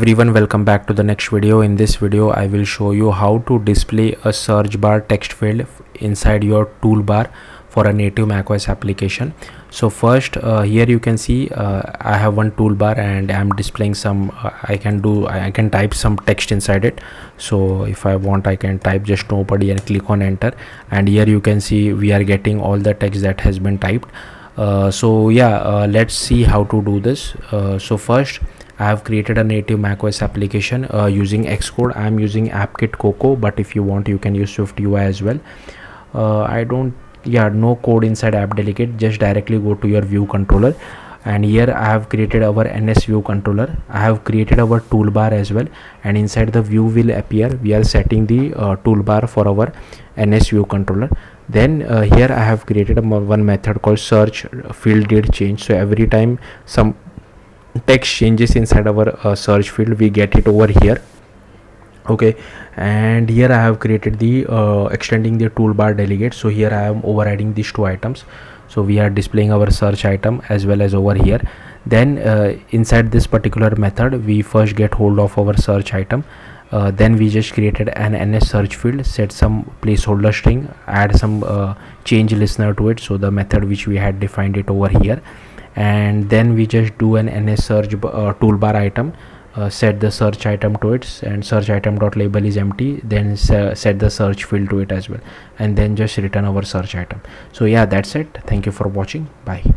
Everyone, welcome back to the next video. In this video I will show you how to display a search bar text field inside your toolbar for a native macOS application. So first here you can see I have one toolbar and I'm displaying some I can type some text inside it. So if I want, I can type just nobody and click on enter, and here you can see we are getting all the text that has been typed. Let's see how to do this. So first I have created a native macOS application using Xcode. I am using AppKit Cocoa, but if you want you can use Swift UI as well. No code inside app delegate, just directly go to your view controller, and here I have created our NS view controller. I have created our toolbar as well, and inside the view will appear we are setting the toolbar for our NS view controller. Then here I have created one method called search field did change. So every time some text changes inside our search field, we get it over here. Okay, and here I have created the extending the toolbar delegate. So here I am overriding these two items, so we are displaying our search item as well as over here. Then inside this particular method, we first get hold of our search item. Then we just created an NS search field, set some placeholder string, add some change listener to it, so the method which we had defined it over here. And then we just do an NS search toolbar item, set the search item to it, and search item dot label is empty. Then set the search field to it as well, and then just return our search item. So yeah, that's it. Thank you for watching. Bye.